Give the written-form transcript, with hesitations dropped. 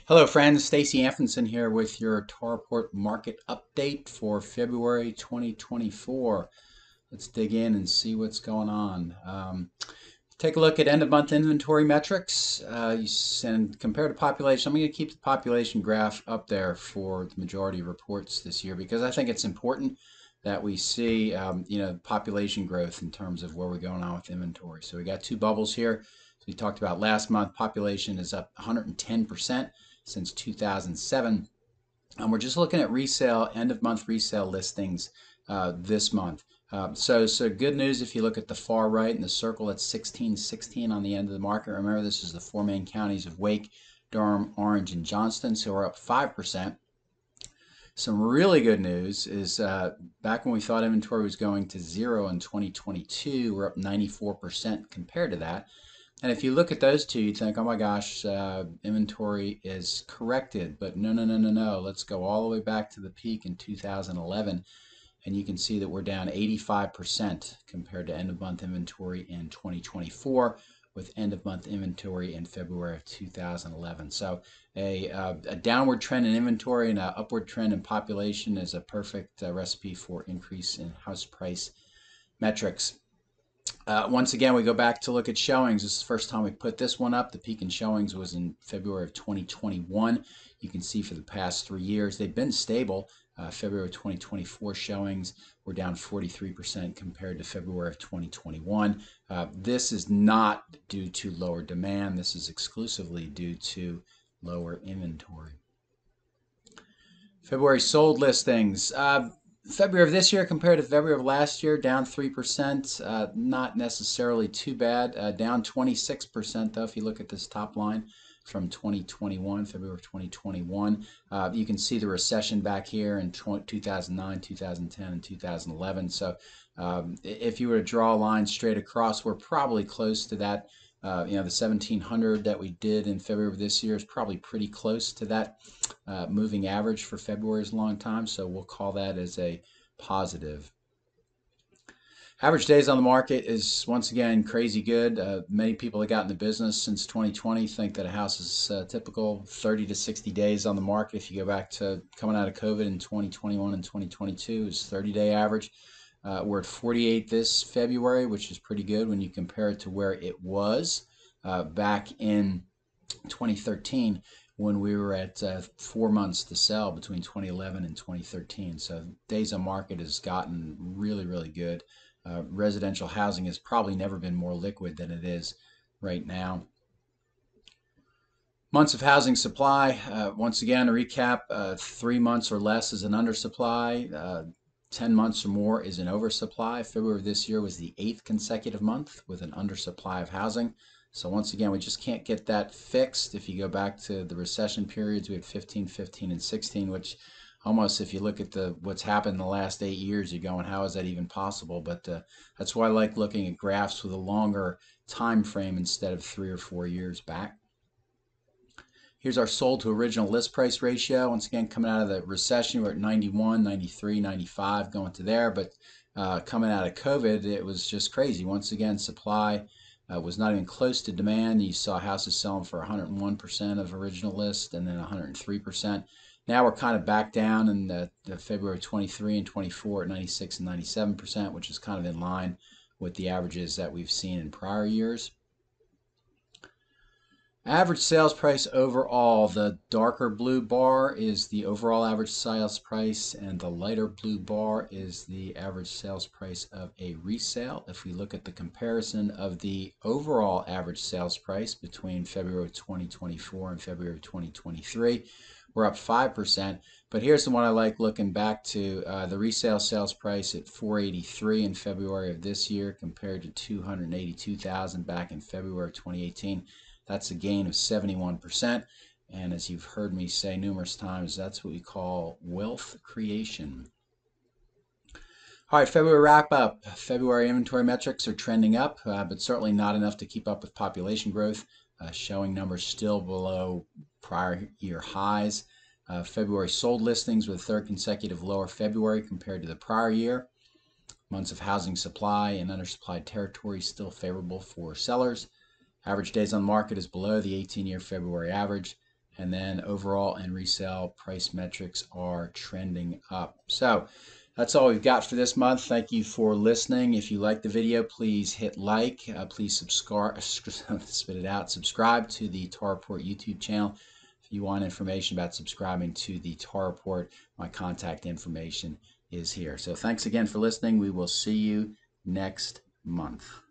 Hello friends, Stacy Anfinson here with your Tarport market update for February 2024. Let's dig in and see what's going on. Take a look at end of month inventory metrics and compare to population. I'm going to keep the population graph up there for the majority of reports this year because I think it's important that we see population growth in terms of where we're going on with inventory. So we got two bubbles here. So we talked about last month, population is up 110% since 2007. And we're just looking at resale, end of month resale listings this month. So good news if you look at the far right in the circle at 1616 on the end of the market. Remember, this is the four main counties of Wake, Durham, Orange, and Johnston. So we're up 5%. Some really good news is back when we thought inventory was going to zero in 2022, we're up 94% compared to that. And if you look at those two, you think, oh my gosh, inventory is corrected. But no. Let's go all the way back to the peak in 2011. And you can see that we're down 85% compared to end of month inventory in 2024 with end of month inventory in February of 2011. So a downward trend in inventory and an upward trend in population is a perfect recipe for increase in house price metrics. Once again, we go back to look at showings. This is the first time we put this one up. The peak in showings was in February of 2021. You can see for the past 3 years, they've been stable. February of 2024 showings were down 43% compared to February of 2021. This is not due to lower demand. This is exclusively due to lower inventory. February sold listings. February of this year compared to February of last year, down 3%. Not necessarily too bad. Down 26% though, if you look at this top line from 2021, February of 2021. You can see the recession back here in 2009, 2010, and 2011. So if you were to draw a line straight across, we're probably close to that. The 1700 that we did in February of this year is probably pretty close to that moving average for February is a long time, so we'll call that as a positive. Average days on the market is once again crazy good. Many people that got in the business since 2020 think that a house is typical 30 to 60 days on the market. If you go back to coming out of COVID in 2021 and 2022, it's 30-day average. We're at 48 this February, which is pretty good when you compare it to where it was back in 2013 when we were at 4 months to sell between 2011 and 2013. So days on market has gotten really, really good. Residential housing has probably never been more liquid than it is right now. Months of housing supply, once again, a recap, 3 months or less is an undersupply. 10 months or more is an oversupply. February of this year was the 8th consecutive month with an undersupply of housing. So once again, we just can't get that fixed. If you go back to the recession periods, we had 15, 15, and 16, which almost, if you look at what's happened in the last 8 years, you're going, how is that even possible? But that's why I like looking at graphs with a longer time frame instead of 3 or 4 years back. Here's our sold to original list price ratio. Once again, coming out of the recession, we're at 91, 93, 95, going to there. But coming out of COVID, it was just crazy. Once again, supply was not even close to demand. You saw houses selling for 101% of original list and then 103%. Now we're kind of back down in the February 23 and 24 at 96 and 97%, which is kind of in line with the averages that we've seen in prior years. Average sales price overall, the darker blue bar is the overall average sales price and the lighter blue bar is the average sales price of a resale. If we look at the comparison of the overall average sales price between February 2024 and February 2023, we're up 5%. But here's the one I like looking back to, the resale sales price at $483 in February of this year compared to $282,000 back in February of 2018. That's a gain of 71%, and as you've heard me say numerous times, that's what we call wealth creation. All right, February wrap up. February inventory metrics are trending up, but certainly not enough to keep up with population growth. Showing numbers still below prior year highs. February sold listings with a third consecutive lower February compared to the prior year. Months of housing supply and undersupplied territory still favorable for sellers. Average days on market is below the 18-year February average, and then overall and resale price metrics are trending up. So that's all we've got for this month. Thank you for listening. If you like the video, please hit like. Please subscribe. Spit it out. Subscribe to the TAR Report YouTube channel. If you want information about subscribing to the TAR Report, my contact information is here. So thanks again for listening. We will see you next month.